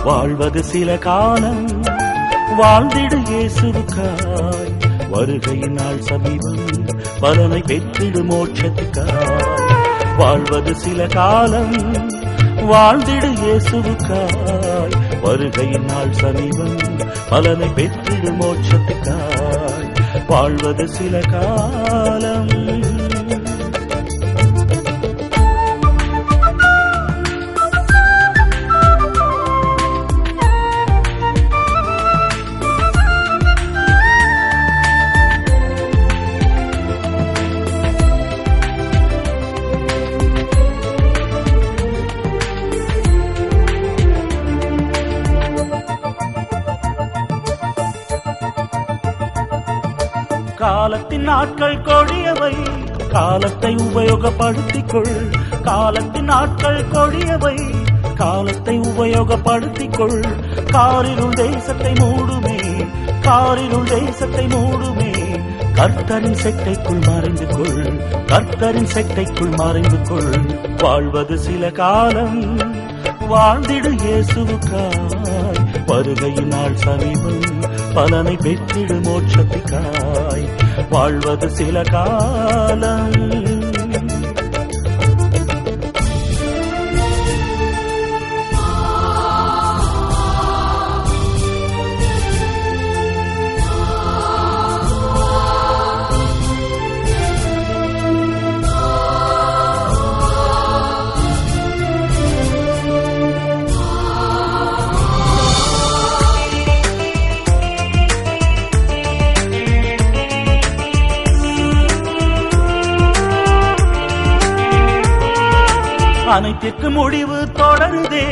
வாழ்வது சில காலம், வாழ்ந்திடு இயேசுவுக்காய். வருகையினால் சமீபம், பலனை பெற்றிடு மோட்சத்துக்காய். வாழ்வது சில காலம், வாழ்ந்திடு இயேசுவுக்காய். வருகையினால் சமீபம், பலனை பெற்றிடு மோட்சத்துக்காய். வாழ்வது சில காலம். காலத்தின் நாட்கள் கொடியவை, காலத்தை உபயோகப்படுத்திக் கொள். காலத்தின் நாட்கள் கொடியவை, காலத்தை உபயோகப்படுத்திக் கொள். காரிருள் தேசத்தை மூடுமே, காரிருள் தேசத்தை மூடுமே. கர்த்தரின் செட்டைக்குள் மறைந்து கொள், கர்த்தரின் செட்டைக்குள் மறைந்து கொள். வாழ்வது சில காலம், வாழ்ந்திடு இயேசுவுக்காய். வருகையினால் சமீபம், பலனை பெற்றிடு மோட்சத்துக்காய். வாழ்வது சில காலம். அனைத்திற்கு முடிவு தொடருதே,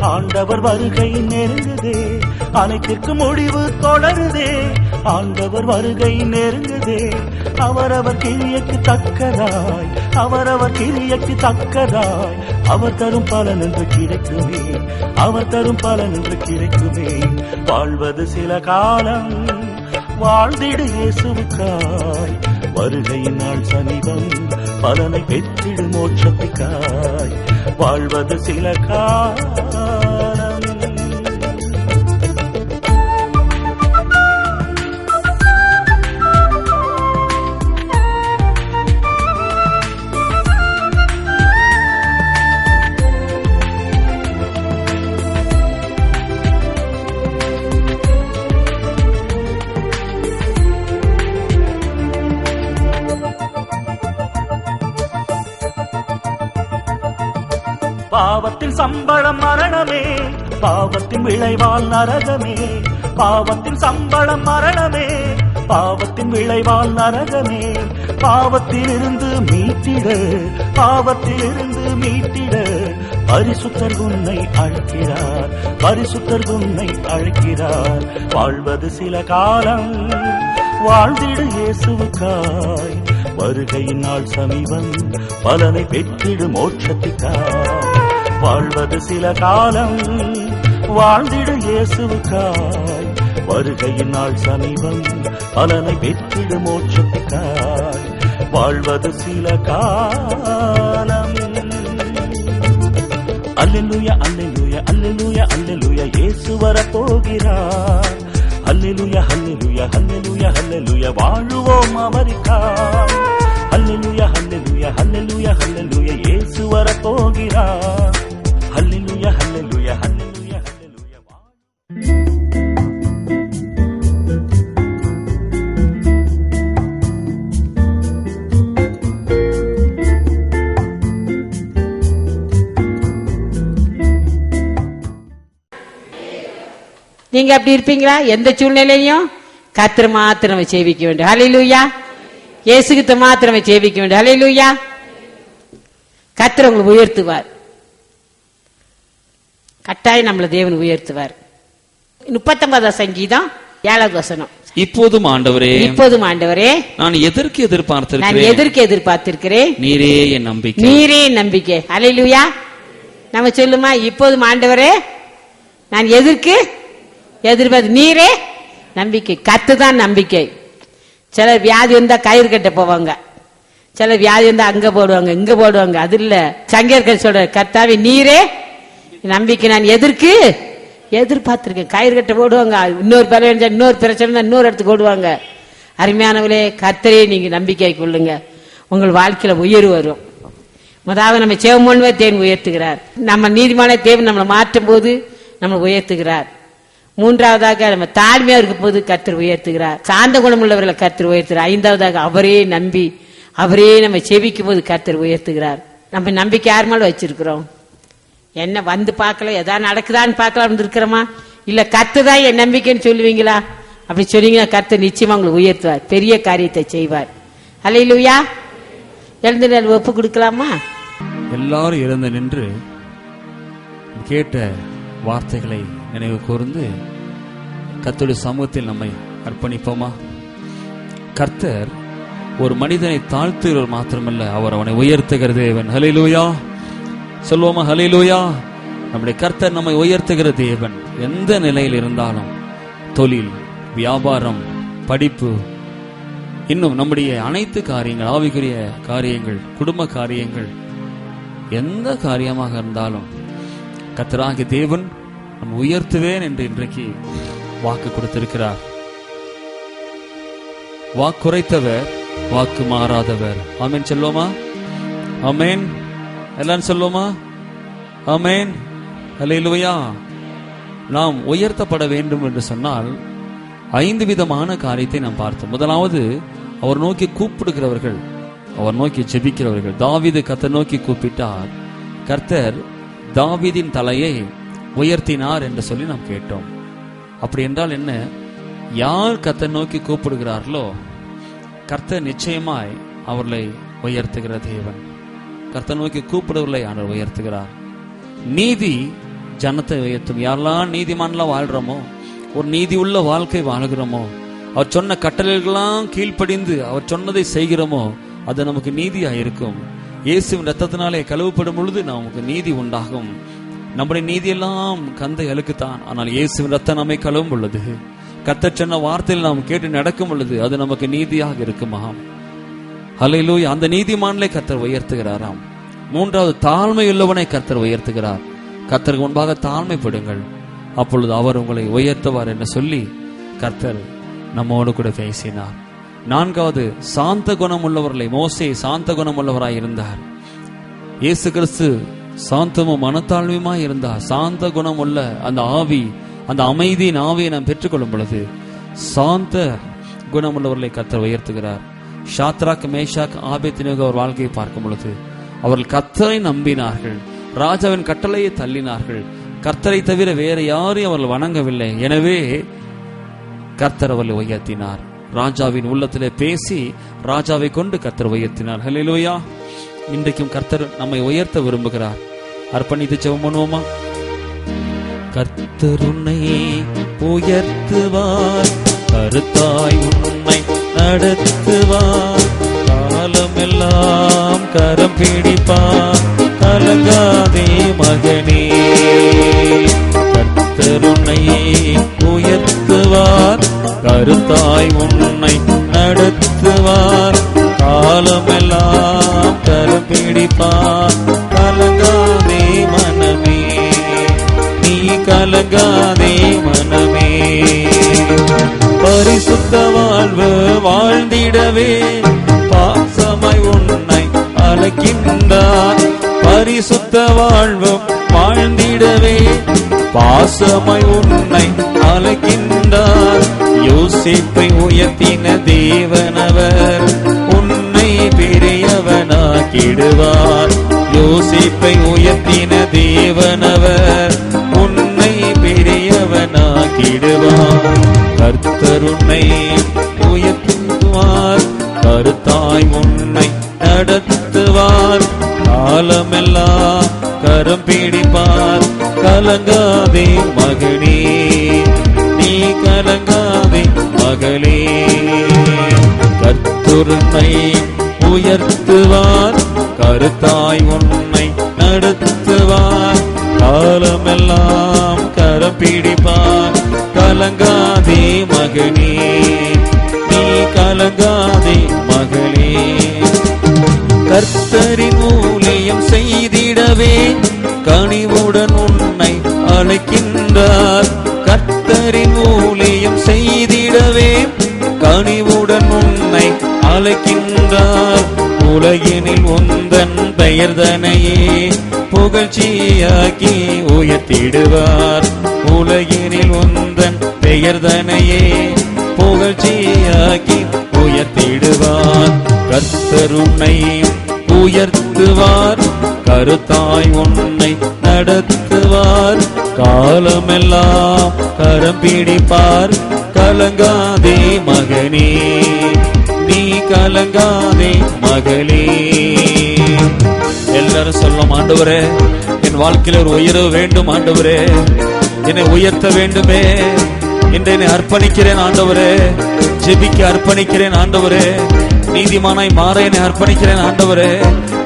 ஆண்டவர் வருகை நெருங்குதே. அனைத்திற்கு முடிவு தொடருதே, ஆண்டவர் வருகை நெருங்குதே. அவரவர் கிரியைக்கு தக்கதாய், அவரவர் கிரியைக்கு தக்கதாய். அவர் தரும் பலன் என்று கிடைக்குமே, அவர் தரும் பலன் என்று கிடைக்குமே. வாழ்வது சில காலம், வாழ்ந்திடு இயேசுவுக்காய். வருகையினால் சமீபம், பலனை பெற்றிடு மோட்சத்துக்காய். வாழ்வது சில காலம். பாவத்தின் சம்பளம் மரணமே, பாவத்தின் விளைவால் நரகமே. பாவத்தின் சம்பளம் மரணமே, பாவத்தின் விளைவால் நரகமே. பாவத்திலிருந்து மீட்டிட, பாவத்திலிருந்து மீட்டிட. பரிசுத்தர் உன்னை அழைக்கிறார், பரிசுத்தர் உன்னை அழைக்கிறார். வாழ்வது சில காலம், வாழ்ந்திடு இயேசுவுக்காய். வருகையினால் சமீபம், பலனை பெற்றிடு மோட்சத்துக்காய். வாழ்வது சில காலம், வாழ்ந்திடு இயேசுவுக்காய். வருகையினால் சமீபம், பலனை பெற்றிடு மோட்சத்துக்காய். வாழ்வது சில காலம். அல்லேலூயா அல்லேலூயா அல்லேலூயா அல்லேலூயா, இயேசு வரப்போகிறார். அல்லேலூயா அல்லேலூயா அல்லேலூயா அல்லேலூயா, வாழுவோம் அவருக்காய். அல்லேலூயா அல்லேலூயா அல்லேலூயா அல்லேலூயா, இயேசு வரப்போகிறார். அல்லேலூயா அல்லேலூயா அல்லேலூயா அல்லேலூயா. நீங்க அப்படி இருப்பீங்களா? எந்த சூழ்நிலையும் கர்த்தர் மாத்திரம் சேவிக்க வேண்டும். ஹல்லேலூயா. இயேசுகிட்ட மாத்திரம் சேவிக்க வேண்டும். ஹல்லேலூயா. கர்த்தர் உங்களை உயர்த்துவார், கட்டாயம் நம்மள தேவன் உயர்த்துவார். 39 சங்கீதம் 7வது வசனம். இப்போதும் ஆண்டவரே, இப்போதும் ஆண்டவரே, நான் எதற்கு எதிர்பார்த்திருக்கிறேன், நீரே என் நம்பிக்கை, நீரே என் நம்பிக்கை. ஹல்லேலூயா. நம்ம சொல்லுமா, இப்போதும் ஆண்டவரே நான் எதற்கு எதிர்பார்த்து, நீரே நம்பிக்கை. கர்த்தர் நம்பிக்கை. சில வியாதி வந்தா கயிறு கட்ட போவாங்க, சில வியாதி வந்தா அங்க போடுவாங்க இங்க போடுவாங்க. அது இல்ல, சங்கீதக்காரர் சொல்ற, கர்த்தாவே நீரே நம்பிக்கை, நான் எதற்கு எதிர்பார்த்திருக்கேன். கயிறு கட்ட ஓடுவாங்க, இன்னொரு பறவை இன்னொரு பிரச்சனை இன்னொரு இடத்துக்கு ஓடுவாங்க. அருமையானவளே, கர்த்தரே நீங்க நம்பிக்கை கொள்ளுங்க, உங்கள் வாழ்க்கையில உயர்வு வரும். முதலாவது நம்ம சேவமோன்வே தேவன் உயர்த்துகிறார். நம்ம நீதிமான தேவன் நம்மளை மாற்றும் போது நம்மளை உயர்த்துகிறார். மூன்றாவதாக நம்ம தாழ்மையா இருக்கும் போது கர்த்தர் உயர்த்துகிறார். சாந்த குணம் உள்ளவர்களை கர்த்தர் உயர்த்துகிறார். ஐந்தாவதாக அவரே நம்பி அவரே நம்ம செவிக்கும் போது கர்த்தர் உயர்த்துகிறார். நம்ம நம்பிக்கை யார் மேல வச்சிருக்கிறோம்? என்ன வந்து பார்க்கல, எதாவது நடக்குதான்னு பார்க்கலாம் இருக்கிறோமா? இல்ல கர்த்தர் என் நம்பிக்கைன்னு சொல்லுவீங்களா? அப்படி சொன்னீங்கன்னா கர்த்தர் நிச்சயமா உங்களை உயர்த்துவார், பெரிய காரியத்தை செய்வார். அல்லேலூயா. எழுந்து ஒப்பு கொடுக்கலாமா? எல்லாரும் எழுந்து நின்று கேட்ட வார்த்தைகளை நினைவு கூர்ந்து கர்த்தருடைய சமூகத்தில் நம்மை அர்ப்பணிப்போமா? கர்த்தர் ஒரு மனிதனை தாழ்த்துகிறவர் மாத்திரமல்ல, அவர் அவனை உயர்த்துகிற தேவன். ஹல்லேலூயா சொல்வோமா? ஹல்லேலூயா. நம்முடைய கர்த்தர் நம்மை உயர்த்துகிற தேவன். எந்த நிலையில் இருந்தாலும், தொழில், வியாபாரம், படிப்பு, இன்னும் நம்முடைய அனைத்து காரியங்கள், ஆவிக்குரிய காரியங்கள், குடும்ப காரியங்கள், எந்த காரியமாக இருந்தாலும் கர்த்தராகிய தேவன் நம்ம உயர்த்துவேன் என்று இன்றைக்கு வாக்கு கொடுத்திருக்கிறார். வாக்குரைத்தவர், வாக்கு மாறாதவர். ஆமென் சொல்லுவோமா? ஆமென். எல்லாரும் சொல்லுவோமா? ஆமென். அல்லேலூயா. நாம் உயர்த்தப்பட வேண்டும் என்று சொன்னால் 5 விதமான காரியத்தை நாம் பார்த்தோம். முதலாவது, அவர் நோக்கி கூப்பிடுகிறவர்கள், அவர் நோக்கி ஜெபிக்கிறவர்கள். தாவீது கர்த்தர் நோக்கி கூப்பிட்டார், கர்த்தர் தாவீதின் தலையை உயர்த்தினார் என்று சொல்லி நாம் கேட்டோம். அப்படி என்றால் என்ன? யார் கர்த்தர் நோக்கி கூப்பிடுகிறார்களோ கர்த்தர் நிச்சயமாய் அவர்களை உயர்த்துகிற தேவன். கர்த்தர் நோக்கி கூப்பிடுவர்களை அவர் உயர்த்துகிறார். நீதி ஜனத்தை உயர்த்தும். யாரெல்லாம் நீதிமான்லாம் வாழ்றோமோ, ஒரு நீதி உள்ள வாழ்க்கை வாழ்கிறோமோ, அவர் சொன்ன கட்டளைகளெல்லாம் கீழ்ப்படிந்து அவர் சொன்னதை செய்கிறோமோ, அது நமக்கு நீதியா இருக்கும். இயேசுவின் ரத்தத்தினாலே கழுவப்படும் பொழுது நமக்கு நீதி உண்டாகும். நம்முடைய நீதியெல்லாம் கந்தை அழுக்குத்தான். ஆனால் இயேசுவின் ரத்தம் நம்மை கழுவும் பொழுது, கர்த்தர் சொன்ன வார்த்தையில் நாம் கேட்டு நடக்கும் பொழுது அது நமக்கு நீதியாக இருக்குமாம். ஹல்லேலூயா. அந்த நீதிமான்களை கர்த்தர் உயர்த்துகிறாராம். மூன்றாவது, தாழ்மை உள்ளவனை கர்த்தர் உயர்த்துகிறார். கர்த்தருக்கு முன்பாக தாழ்மைப்படுங்கள், அப்பொழுது அவர் உங்களை உயர்த்துவார் என்று சொல்லி கர்த்தர் நம்மோடு கூட பேசினார். நான்காவது, சாந்த குணம் உள்ளவர்களை, மோசே சாந்த குணம் உள்ளவராய் இருந்தார். இயேசு கிறிஸ்து சாந்தமும் மனத்தாழ்மையுமாய் இருந்தார். சாந்த குணம் உள்ள அந்த ஆவி, அந்த அமைதியின் ஆவியை நாம் பெற்றுக்கொள்ளும் பொழுது சாந்த குணம் உள்ளவர்களை கர்த்தர் உயர்த்துகிறார். ஷாத்ராக், மேஷாக், ஆபேத்நேகோ அவர் வாழ்க்கையை பார்க்கும் பொழுது அவர்கள் கர்த்தரை நம்பினார்கள், ராஜாவின் கட்டளையை தள்ளினார்கள், கர்த்தரை தவிர வேற யாரையும் அவர்கள் வணங்கவில்லை. எனவே கர்த்தர் அவர்களை உயர்த்தினார். ராஜாவின் உள்ளத்திலே பேசி ராஜாவை கொண்டு கர்த்தர் உயர்த்தினார். ஹல்லேலூயா. இன்றைக்கும் கர்த்தர் நம்மை உயர்த்த விரும்புகிறார். அர்ப்பணித்து ஜெபம் பண்ணுவோமா? கர்த்தர் உன்னை உயர்த்துவார், கருத்தாய் உன்னை நடத்துவார், காலமெல்லாம் கரம் பிடிப்பார், கலங்காதே மகனே. கர்த்தர் உன்னை உயர்த்துவார், கருத்தாய் உன்னை நடத்துவார், காலமெல்லாம் கரம் பிடிப்பார், கலங்காதே மனமே, நீ கலங்காதே மனமே. பரிசுத்த வாழ்வு வாழ்ந்திடவே பாசமாய் உன்னை அழைக்கின்றார். பரிசுத்த வாழ்வு வாழ்ந்திடவே பாசமாய் உன்னை அழைக்கின்றார். யோசேப்பை உயர்த்தின தேவனவர் உன்னை பெரியவனாக்கிடுவார். யோசேப்பை உயர்த்தின தேவனவர் உன்னை பெரியவனாக்கிடுவார். கர்த்தர் உன்னை உயர்த்துவார், கருத்தாய் உன்னை நடத்துவார், காலமெல்லாம் கரம் பிடிப்பார், கலங்காதே மகனே, நீ கலங்காதே மகளே. கர்த்தர் உன்னை உயர்த்துவார், கருத்தாய் உன்னை நடத்துவார், காலமெல்லாம் கரம் பிடிப்பார், கலங்காதே மகனே, நீ கலங்காதே மகளே. கர்த்தரின் ஊழியம் செய்திடவே கனிவுடன் உன்னை அழைக்கின்றார். வந்தார். கர்த்தரின் ஊழியம் செய்திடவே கனிவுடன் உன்னை அழைக்கின்றார். உலகினில் உந்தன் பெயர்தனையே புகழ்ச்சியாக்கி உயர்த்திடுவார். உலகினில் உந்தன் பெயர்தனையே புகழ்ச்சியாக்கி உயர்த்திடுவார். கர்த்தர் உன்னை உயர்த்துவார். கருத்தாய் உன்னை நடத்துவார். காலமெல்லாம் கரம் பிடிப்பார். கலங்காதே மகனே, நீ கலங்காதே மகளே. எல்லாரும் சொல்லும், ஆண்டவரே என் வாழ்க்கையில ஒரு உயர்வு வேண்டும், ஆண்டவரே என்னை உயர்த்த வேண்டுமே. இன்று என்னை அர்ப்பணிக்கிறேன் ஆண்டவரே, ஜெபிக்க அர்ப்பணிக்கிறேன் ஆண்டவரே, நீதிமானாய் மாற என்னை அர்ப்பணிக்கிறேன் ஆண்டவரே,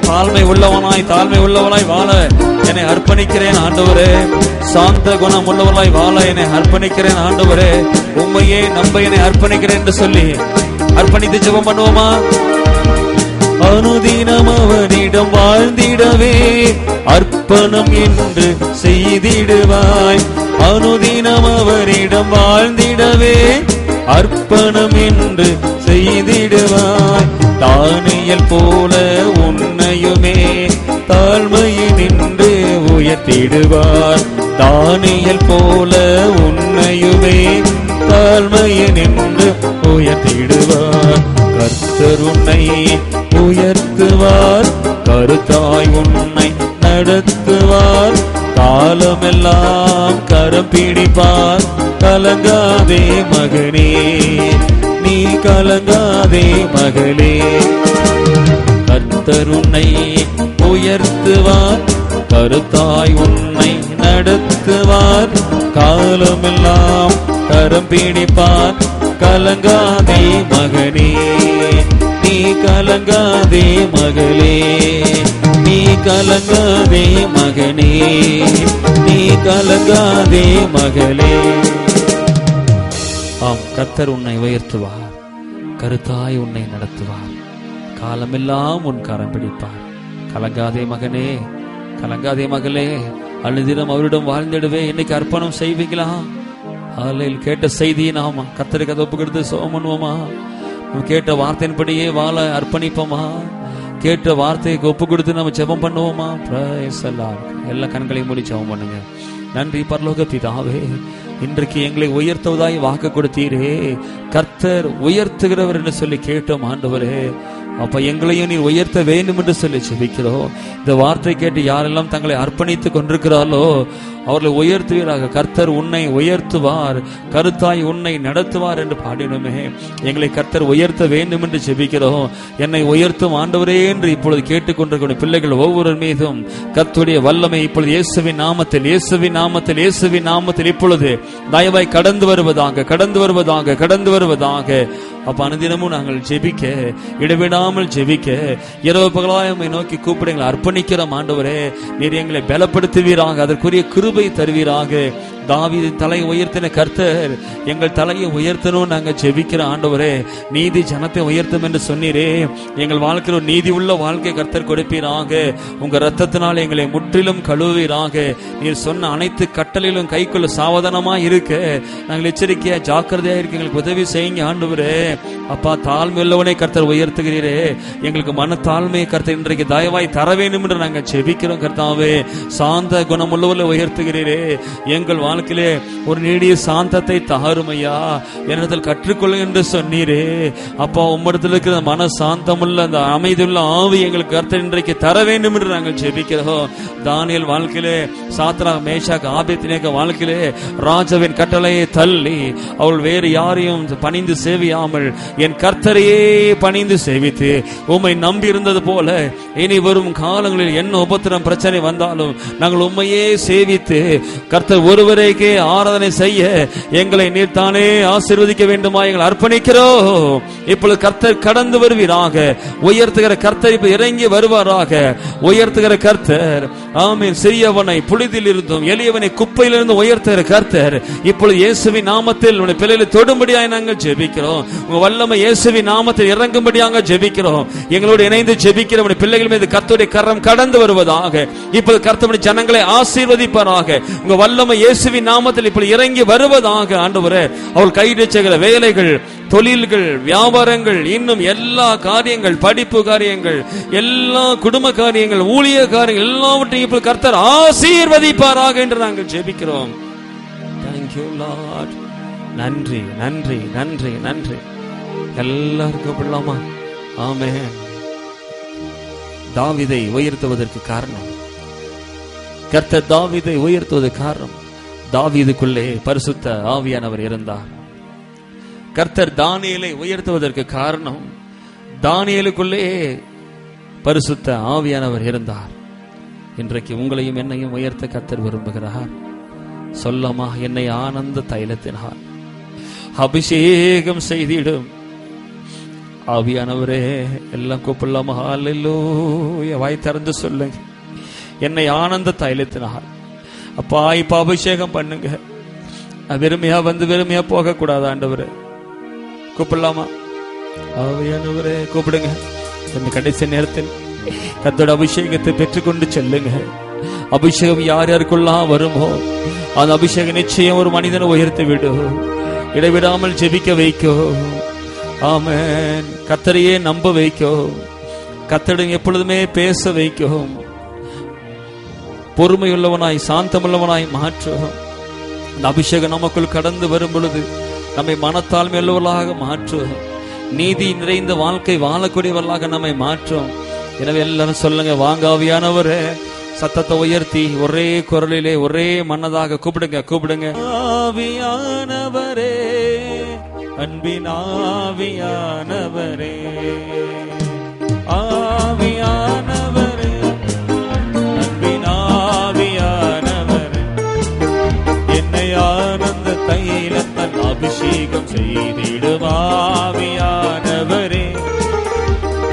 தாழ்மை உள்ளவனாய் தாழ்மை உள்ளவனாய் வாழ என்னை அர்ப்பணிக்கிறேன் ஆண்டவரே, சாந்த குணம் உள்ளவனாய் வாழ என்னை அர்ப்பணிக்கிறேன் ஆண்டவரே, உண்மையே நம்ப என்னை அர்ப்பணிக்கிறேன் என்று சொல்லி அர்ப்பணித்து ஜெபம் பண்ணுவோமா? அனுதினம் அவனிடம் வாழ்ந்திடவே அர்ப்பணம் என்று செய்திடுவாய். அனுதினம் அவரிடம் வாழ்ந்திடவே அர்ப்பணம் என்று செய்திடுவாய். தானியேல் போல உன்னையுமே தாழ்மையினின்று உயர்த்திடுவார். தானியேல் போல உன்னையுமே தாழ்மையினின்று உயர்த்திடுவார். கர்த்தர் உன்னை உயர்த்துவார். கருத்தாய் உன்னை நடத்துவார். காலமெல்லாம் கரம் பிடிப்பார். கலங்காதே மகனே, நீ கலங்காதே மகளே. கர்த்தர் உன்னை உயர்த்துவார். கருத்தாய் உன்னை நடத்துவார். காலமெல்லாம் கரம் பிடிப்பார். கலங்காதே மகனே, நீ கலங்காதே மகளே, நீ கலங்காதே மகனே, நீ கலங்காதே மகளே. ஆம், கர்த்தர் உன்னை உயர்த்துவார். கருத்தாய் உன்னை நடத்துவார். காலமெல்லாம் உன் கரம் பிடிப்பார். கலங்காதே மகனே, கலங்காதே மகளே. அனுதினம் அவரிடம் வாழ்ந்திடுவே. இன்னைக்கு அர்ப்பணம் செய்வீங்களா? ஆலையில் கேட்ட செய்தியை நாம கர்த்தருக்கு அதை ஒப்புக்கொடுத்து சோகம் பண்ணுவோமா? நம்ம கேட்ட வார்த்தையின்படியே வாழ அர்ப்பணிப்போமா? கேட்ட வார்த்தைக்கு ஒப்பு கொடுத்து நம்ம ஜெபம் பண்ணுவோமா? எல்லா கண்களையும் மூடி ஜெபம் பண்ணுங்க. நன்றி பரலோக பிதாவே, இன்றைக்கு எங்களை உயர்த்துவதாய் வாக்கு கொடுத்தீரே. கர்த்தர் உயர்த்துகிறவர் என்று சொல்லி கேட்டோம் ஆண்டவரே. அப்ப எங்களையும் நீ உயர்த்த வேண்டும் என்று சொல்லி ஜெபிக்கிறோம். இந்த வார்த்தை கேட்டு யாரெல்லாம் தங்களை அர்ப்பணித்துக் கொண்டிருக்கிறார்களோ அவர்களை உயர்த்துவீராக. கர்த்தர் உன்னை உயர்த்துவார். கருத்தாய் உன்னை நடத்துவார் என்று பாடினோமே. எங்களை கர்த்தர் உயர்த்த வேண்டும் என்று ஜெபிக்கிறோம். என்னை உயர்த்தும் ஆண்டவரே என்று இப்பொழுது கேட்டுக்கொண்டிருக்கிற பிள்ளைகள் ஒவ்வொரு மீதும் கர்த்தருடைய வல்லமை இப்பொழுது இயேசுவின் நாமத்தில், இயேசுவின் நாமத்தில், இயேசுவின் நாமத்தில் இப்பொழுது தயவாய் கடந்து வருவதாக, கடந்து வருவதாக, கடந்து வருவதாக. அப்ப அனுதினமும் நாங்கள் ஜெபிக்க, இடைவிடாமல் ஜெபிக்க, இரவு பகலாய் உம்மை நோக்கி கூப்பிட எங்களை அர்ப்பணிக்கிறோம் ஆண்டவரே. நீர் எங்களை பலப்படுத்துவீராக, அதற்குரிய கிருபை தருவீராக. தாவீதின் தலையை உயர்த்தின கர்த்தர் எங்கள் தலையை உயர்த்தணும் நாங்கள் ஜெபிக்கிற ஆண்டவரே. நீதி ஜனத்தை உயர்த்தும் என்று சொன்னீரே. எங்கள் வாழ்க்கையில் ஒரு நீதி உள்ள வாழ்க்கை கர்த்தர் கொடுப்பீராக. உங்க ரத்தத்தினால் எங்களை முற்றிலும் கழுவீராக. நீர் சொன்ன அனைத்து கட்டளையிலும் கைக்குள்ள சாவதானமா இருக்க நாங்கள் எச்சரிக்கையா ஜாக்கிரதையா இருக்க எங்களுக்கு உதவி செய்யுங்க ஆண்டவரே. அப்பா, தாழ்மை உள்ளவனை கர்த்தர் உயர்த்துகிறீரே. எங்களுக்கு மன தாழ்மையை கர்த்தர் இன்றைக்கு தயவாய் தர வேண்டும் என்று நாங்கள் ஜெபிக்கிறோம் கர்த்தாவே. சாந்த குணமுள்ளவர்களை உயர்த்துகிறீரே. எங்கள் வாழ்க்கையிலே ஒரு நீடிய சாந்தத்தை தாருமையா என்னிடத்தில் கற்றுக்கொள்ள என்று சொன்னீரே. அப்பா, உம்மிடத்தில் இருக்கிற மன சாந்தமுள்ள அந்த அமைதியுள்ள ஆவி எங்களுக்கு கர்த்தர் இன்றைக்கு தர வேண்டும் என்று நாங்கள் ஜெபிக்கிறோம். தானியேல் வாழ்க்கையிலே, சாத்ராக் மேஷாக் ஆபேத்நேகோ வாழ்க்கையிலே ராஜாவின் கட்டளையை தள்ளி அவள் வேறு யாரையும் பணிந்து சேவியாமல் என் கர்த்தரையே பணிந்து சேவித்து உம்மை நம்பி இருந்தது போல இனி வரும் காலங்களில் என்ன உபத்திரம் பிரச்சனை வந்தாலும் நாங்கள் உம்மையே சேவித்து கர்த்தர் ஒருவரைக்கே ஆராதனை செய்ய எங்களை நீர் தானே ஆசீர்வதிக்க வேண்டுமா எங்களை அர்ப்பணிக்கிறோம். இப்பொழுது கர்த்தர் கடந்து வருவீராக. உயர்த்துகிற கர்த்தர் இப்ப இறங்கி வருவாராக. உயர்த்துகிற கர்த்தர், ஆமீன், சிறியவனை புழுதியில் இருந்தும் எளியவனை குப்பையிலிருந்து உயர்த்துகிற கர்த்தர் இப்பொழுது இயேசுவின் நாமத்தில் உடைய பிள்ளைகளை தொடும்படியாக நாங்கள் ஜெபிக்கிறோம். உங்க வல்லமை இயேசுவின் நாமத்தில் இறங்கும்படியாக ஜெபிக்கிறோம். எங்களோடு இணைந்து ஜெபிக்கிற உடைய பிள்ளைகள் மீது கர்த்தருடைய கரம் கடந்து வருவதாக. இப்பொழுது கர்த்தருடைய ஜனங்களை ஆசீர்வதிப்பாராக. உங்க வல்லமை இயேசு இயேசுவின் நாமத்தில் இப்படி இறங்கி வருவதாக ஆண்டவரே. அவள் கைது செய்கிற வேலைகள், தொழில்கள், வியாபாரங்கள், இன்னும் எல்லா காரியங்கள், படிப்பு காரியங்கள், எல்லா குடும்ப காரியங்கள், ஊழிய காரியங்கள் எல்லாவற்றையும் இப்ப கர்த்தர் ஆசீர்வதிப்பாராக என்று நாங்கள் ஜெபிக்கிறோம். Thank you Lord. நன்றி நன்றி நன்றி நன்றி. எல்லாருக்கும் கூப்பிடலாமா? ஆமென். தாவீதை உயர்த்துவதற்கு காரணம், கர்த்தர் தாவீதை உயர்த்துவதற்கு காரணம், தாவீதுக்குள்ளே பரிசுத்த ஆவியானவர் இருந்தார். கர்த்தர் தானியேலை உயர்த்துவதற்கு காரணம், தானியேலுக்குள்ளே பரிசுத்த ஆவியானவர் இருந்தார். இன்றைக்கு உங்களையும் என்னையும் உயர்த்த கர்த்தர் விரும்புகிறார். சொல்லமா, என்னை ஆனந்த தைலத்தினால் அபிஷேகம் செய்திடும் ஆவியானவரே. எல்லாம் கூப்பிடலாமா? ஹல்லேலூயா. வாய் திறந்து சொல்லுங்க, என்னை ஆனந்த தைலத்தினால் அப்பா இப்ப அபிஷேகம் பண்ணுங்க. வெறுமையா வந்து வெறுமையா போக கூடாது ஆண்டவரே. கூப்பிடலாமா? ஆவியானவரே கூப்பிடுங்க. இந்த கடைசி நேரத்தில் கர்த்தருடைய அபிஷேகத்தை பெற்றுக்கொண்டு செல்லுங்க. அபிஷேகம் யார் யாருக்குள்ளாம் வருமோ அந்த அபிஷேகம் நிச்சயம் ஒரு மனிதனை உயர்த்தி விடும், இடைவிடாமல் ஜெபிக்க வைக்கும். ஆமென். கர்த்தரையே நம்ப வைக்கும், கர்த்தருடன் எப்பொழுதுமே பேச வைக்கும், பொறுமையுள்ளவனாய் சாந்தமுள்ளவனாய் மாற்றும். அந்த அபிஷேகம் நமக்குள் கடந்து வரும் பொழுது நம்மை மனத்தாழ்மை உள்ளவர்களாக மாற்றும், நீதி நிறைந்த வாழ்க்கை வாழக்கூடியவர்களாக நம்மை மாற்றும். எனவே எல்லாரும் சொல்லுங்க, வாங்க ஆவியானவரே. சத்தத்தை உயர்த்தி ஒரே குரலிலே ஒரே மனதாக கூப்பிடுங்க, கூப்பிடுங்க. ஆவியானவரே, அன்பின் ஆவியானவரே, ஆவியானவரே, அன்பின் ஆவியானவரே, என்னை ஆனந்த தைலத்தால் அபிஷேகம் செய்திடும் ஆவியானவரே,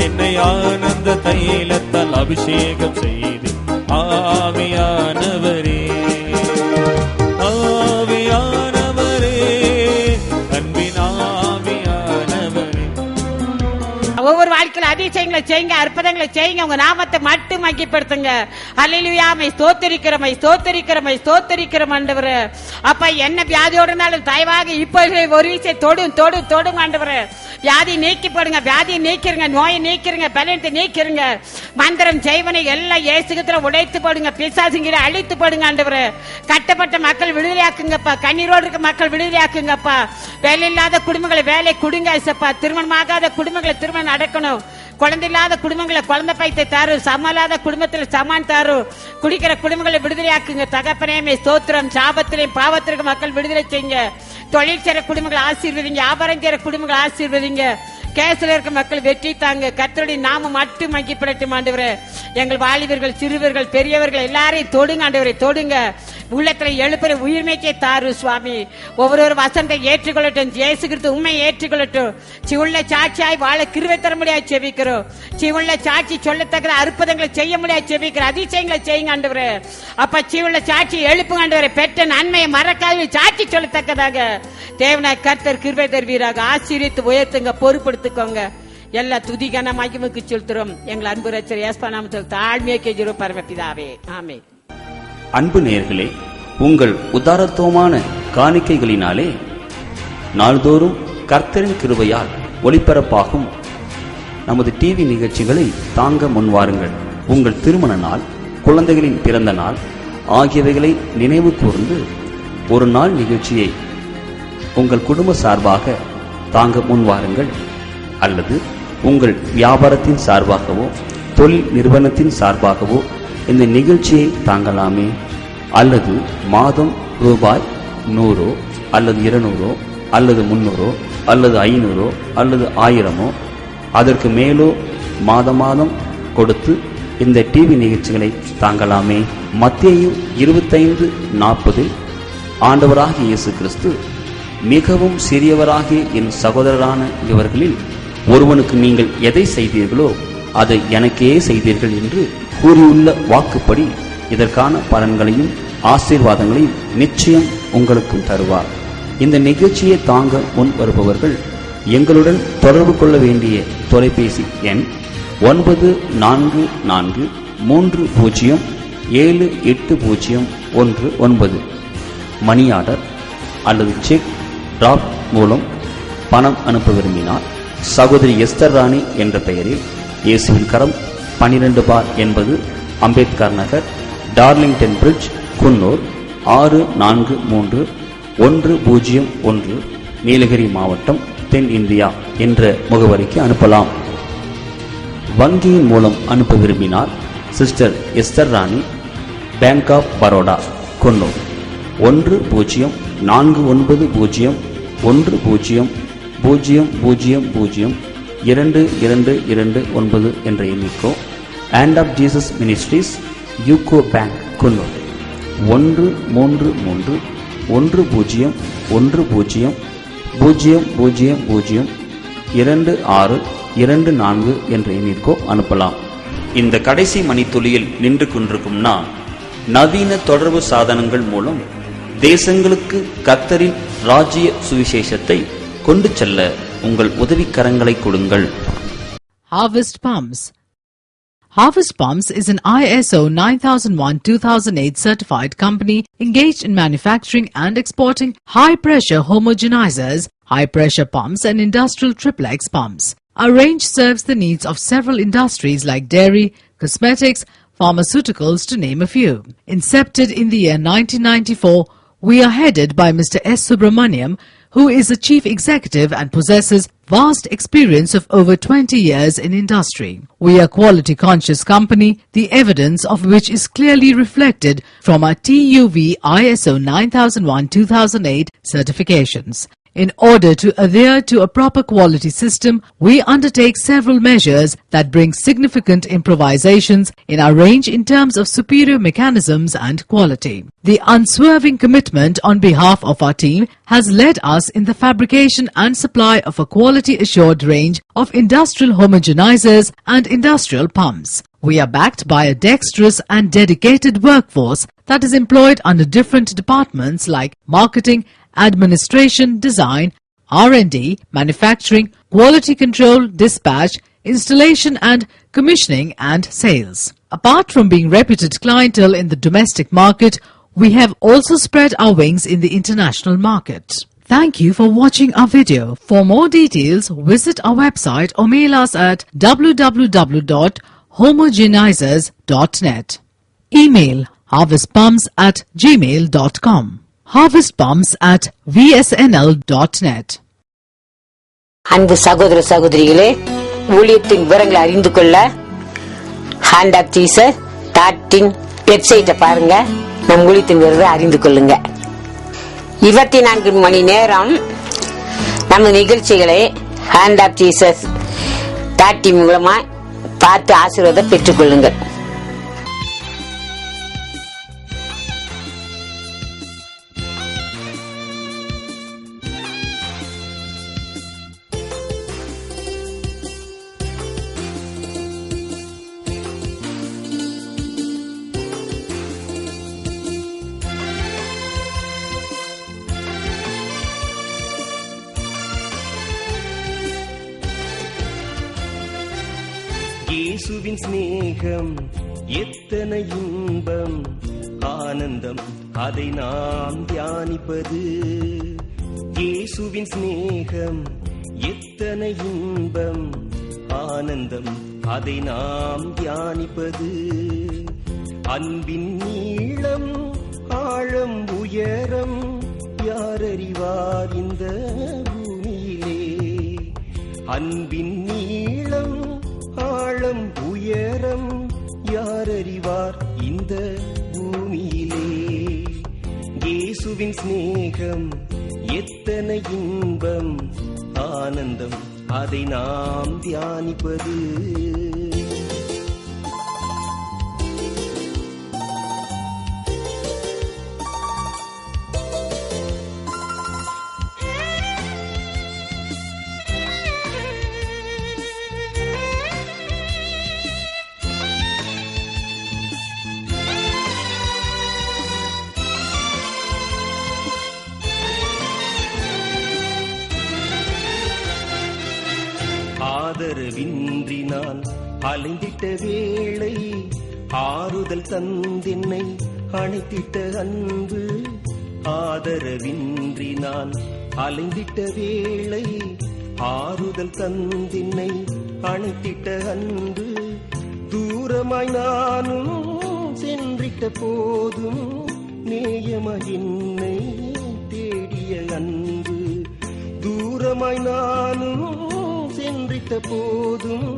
என்னை ஆனந்த தைலத்தால் அபிஷேகம் செய்து ஆவியானவரே, ஆவியானவரே, அன்பின் ஆவியானவரே. ஒவ்வொரு வாழ்க்கையில் அதிசயங்களை செய்யுங்க, அற்புதங்களை செய்யுங்க, உங்க நாமத்தை மட்டும் மகிமைப்படுத்துங்க. அல்லேலூயா. மை ஸ்தோத்திரிக்கிறோம், ஸ்தோத்திரிக்கிறோம், ஸ்தோத்திரிக்கிறோம் ஆண்டவரே. அப்பா என்ன வியாதியோடு இருந்தாலும் தயவாக இப்போ ஒரு விஷயம் தொடும் தொடும் தொடும் ஆண்டவரே. வியாதி நீக்கிப்படுங்க, வியாதியை நீக்கிறங்க, நோயை நீக்கிறங்க, பலத்தை நீக்கிறங்க. மந்திரம் செய்வனை எல்லாம் இயேசுகிற உடைத்து போடுங்க, பிசாசுங்கிற அழித்து போடுங்க ஆண்டவரே. கட்டப்பட்ட மக்கள் விடுதலையாக்குங்கப்பா, கண்ணீரோடு இருக்க மக்கள் விடுதலையாக்குங்கப்பா. வேலை இல்லாத குடும்பங்களை வேலை கொடுங்க ஐசப்பா. திருமணமாகாத குடும்பங்களை திருமணம் நடக்கணும், குழந்தை இல்லாத குடும்பங்களை குழந்தை பைத்தை தாரு, சமலாத குடும்பத்தில் சமான் தாரு, குடிக்கிற குடும்பங்களை விடுதலையாக்குங்க தகப்பனே. ஸ்தோத்திரம். சாபத்திலையும் பாவத்திற்கு மக்கள் விடுதலை செய்யுங்க. தொழில் செய்ற குடும்பங்களை ஆசீர்வதிங்க, வியாபாரம் செய்ற குடும்பங்களை ஆசீர்வதிங்க. கேஸ்ல இருக்க மக்கள் வெற்றி தாங்க. கர்த்தருடைய நாமம் மட்டும் மகிமைப்படட்டும் ஆண்டவரே. எங்கள் வாலிபர்கள், சிறுவர்கள், பெரியவர்கள் எல்லாரையும் தொடுங்க ஆண்டவரே, தொடுங்க. உள்ளத்துல எழுப்புற உயிர்மைக்கே தாரு சுவாமி. ஒவ்வொரு வசனத்தை ஏற்றுக்கொள்ளட்டும், இயேசு கிறிஸ்து உண்மை ஏற்றுக்கொள்ளட்டும். சிவுள்ள சாட்சியாய் வாழ கிருபை தர முடியாது செபிக்கிறோம். சிவுள்ள சாட்சி சொல்லத்தக்க அற்புதங்களை செய்ய முடியாது செபிக்கிறோம். அதிசயங்களை செய்யுங்க ஆண்டவரே. அப்ப சிவுள்ள சாட்சி எழுப்புங்க ஆண்டவரே. பெற்ற நன்மையை மறக்காத சாட்சி சொல்லத்தக்கதாக தேவனாய் கர்த்தர் கிருபை தருவீராக. ஆசீர்வித்து உயர்த்துங்க, பொறுப்படுத்திக்கோங்க. எல்லா துதிகான மகிமைக்கு செலுத்துறோம். எங்கள் அன்பு ரட்சகர் இயேசு நாமத்தில் தாழ்மையை கெஞ்சுறோம் பரமபிதாவே, ஆமென். அன்பு நேயர்களே, உங்கள் உதாரத்துவமான காணிக்கைகளினாலே நாள்தோறும் கர்த்தரின் கிருபையால் ஒளிபரப்பாகும் நமது டிவி நிகழ்ச்சிகளை தாங்க முன்வாருங்கள். உங்கள் திருமண நாள், குழந்தைகளின் பிறந்த நாள் ஆகியவைகளை நினைவு கூர்ந்து ஒரு நாள் நிகழ்ச்சியை உங்கள் குடும்ப சார்பாக தாங்க முன்வாருங்கள். அல்லது உங்கள் வியாபாரத்தின் சார்பாகவோ தொழில் நிறுவனத்தின் சார்பாகவோ இந்த நிகழ்ச்சியை தாங்கலாமே. அல்லது மாதம் ரூபாய் 100 அல்லது 200 அல்லது 300 அல்லது 500 அல்லது 1000 அதற்கு மேலோ மாதம் மாதம் கொடுத்து இந்த டிவி நிகழ்ச்சிகளை தாங்கலாமே. மத்தேயு 25:40 ஆண்டவராகிய இயேசு கிறிஸ்து, மிகவும் சிறியவராகிய என் சகோதரரான இவர்களில் ஒருவனுக்கு நீங்கள் எதை செய்தீர்களோ அதை எனக்கே செய்தீர்கள் என்று கூறியுள்ள வாக்குப்படி இதற்கான பலன்களையும் ஆசீர்வாதங்களையும் நிச்சயம் உங்களுக்கும் தருவார். இந்த நிகழ்ச்சியை தாங்க முன் வருபவர்கள் எங்களுடன் தொடர்பு கொள்ள வேண்டிய தொலைபேசி எண் 9443078019 மணி ஆர்டர் அல்லது செக் டிராப் மூலம் பணம் அனுப்ப விரும்பினால் சகோதரி எஸ்தர் ராணி என்ற பெயரில் இயேசுவின் கரம் 12 பார் 80 அம்பேத்கர் நகர், டார்லிங்டன் பிரிட்ஜ், குன்னூர் 643101, நீலகிரி மாவட்டம், தென் இந்தியா என்ற முகவரிக்கு அனுப்பலாம். வங்கியின் மூலம் அனுப்ப விரும்பினால் sister Esther Rani, bank of Baroda, Coonoor 100410002229 என்ற எண்ணிக்கோ, and of Jesus ministries, UCO bank, Coonoor 1331010002624 என்ற எண்ணிற்கோ அனுப்பலாம். இந்த கடைசி மணித்துளியில் நின்று கொண்டிருக்கும் நான், நவீன தொடர்பு சாதனங்கள் மூலம் தேசங்களுக்கு கர்த்தரின் ராஜ்ய சுவிசேஷத்தை கொண்டு செல்ல உங்கள் உதவிக்கரங்களை கொடுங்கள். Harvest Palms. Harvest Palms is an ISO 9001-2008 certified company engaged in manufacturing and exporting high-pressure homogenizers, high-pressure pumps and industrial triplex pumps. Our range serves the needs of several industries like dairy, cosmetics, pharmaceuticals to name a few. Incepted in the year 1994, we are headed by Mr. S. Subramaniam, who is the chief executive and possesses vast experience of over 20 years in industry. We are a quality conscious company, the evidence of which is clearly reflected from our TUV ISO 9001-2008 certifications. In order to adhere to a proper quality system, we undertake several measures that bring significant improvisations in our range in terms of superior mechanisms and quality. The unswerving commitment on behalf of our team has led us in the fabrication and supply of a quality assured range of industrial homogenizers and industrial pumps. We are backed by a dexterous and dedicated workforce that is employed under different departments like marketing, administration, design, R&D, manufacturing, quality control, dispatch, installation and commissioning and sales. Apart from being reputed clientele in the domestic market, we have also spread our wings in the international market. Thank you for watching our video. For more details, visit our website or mail us at www.homogenizers.net. Email harvestpumps@gmail.com. harvestpumps@vsnl.net. அன்பு சகோதர சகோதரிகளே, ஊழியத்தின் விவரங்களை அறிந்து கொள்ள hand of Jesus வெப்சைட்டை பாருங்க. நம் ஊழியத்தின் விவரத்தை அறிந்து கொள்ளுங்க. 24 மணி நேரம் நம்ம நிகழ்ச்சிகளை ஹேண்ட் ஆஃப் ஜீசஸ் மூலமா பார்த்து ஆசீர்வாதம் பெற்றுக் கொள்ளுங்கள். இயேசுவின் சிநேகம் எத்தனை இன்பம் ஆனந்தம், அதை நாம் தியானிப்பது. இயேசுவின் சிநேகம் எத்தனை இன்பம் ஆனந்தம், அதை நாம் தியானிப்பது. அன்பின் நீளம் ஆழம் உயரம் யாரறிவார் இந்த பூமியிலே. அன்பின் நீளம் ஆழம் உயரம் யாரறிவார் இந்த பூமியிலே. இயேசுவின் சிநேகம் எத்தனை இன்பம் ஆனந்தம், அதை நாம் தியானிப்பது. ஆதரவின்றி நான் அலைந்திட்ட வேளை, ஆறுதல் தந்தென்னை அணைத்திட்ட அன்பு. ஆதரவின்றி நான் அலைந்திட்ட வேளை ஆறுதல் தந்தின்னை அணைத்திட்ட அன்பு தூரமாய் நானும் சென்றிட்ட போதும் நேயமாய் என்னை தேடிய அன்பு தூரமாய் நானும் சென்றிட்ட போதும்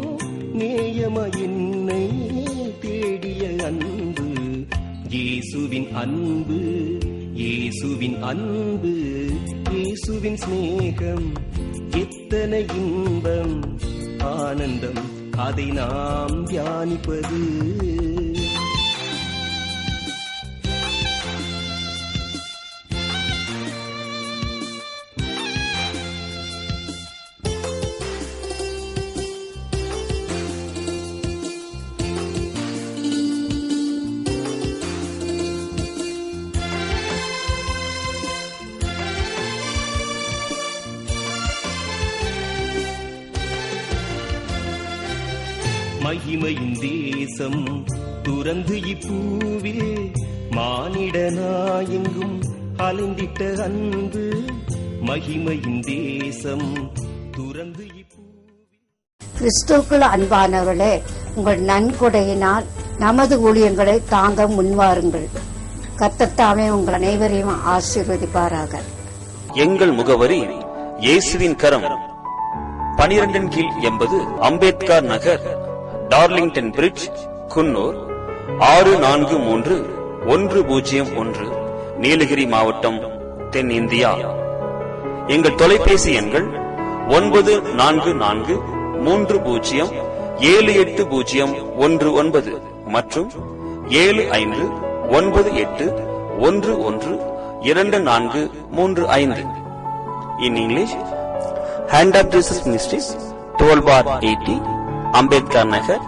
நேயமாய் என்னை தேடிய அன்பு இயேசுவின் அன்பு இயேசுவின் அன்பு இயேசுவின் சிநேகம் எத்தனை இன்பம் ஆனந்தம் அதை நாம் தியானிப்பது மகிமையின் தேசம் துறந்து இப்பூவில் மானிடனாயெங்கும் அலைந்திட்ட அன்பு மகிமையின் தேசம் துறந்து கிறிஸ்துவுக்குள் அன்பானவர்களே, உங்கள் நன்கொடையினால் நமது ஊழியங்களை தாங்க முன்வாருங்கள். கர்த்தர் தாமே உங்கள் அனைவரையும் ஆசீர்வதிப்பாராக. எங்கள் முகவரி இயேசுவின் கரம், 12 கீழ் 80 அம்பேத்கர் நகர், டார்லிங்டன் பிரிட்ஜ், குன்னூர் 643101, நீலகிரி மாவட்டம், தென்னிந்தியா. எங்கள் தொலைபேசி எண்கள் 9443078019 மற்றும் 7598112435. In English, Hand of Jesus Ministries, 12/80, Ambedkar Nagar,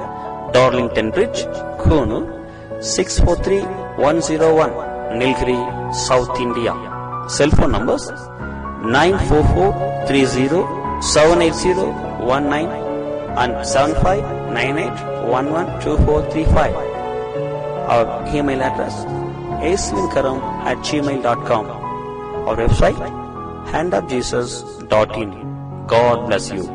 Darlington Bridge, Kunu, 643101, Nilgiri, South India. Cell phone numbers 94430-78019 and 7598112435. Our email address aswinkaram@gmail.com. Our website handofjesus.in. God bless you.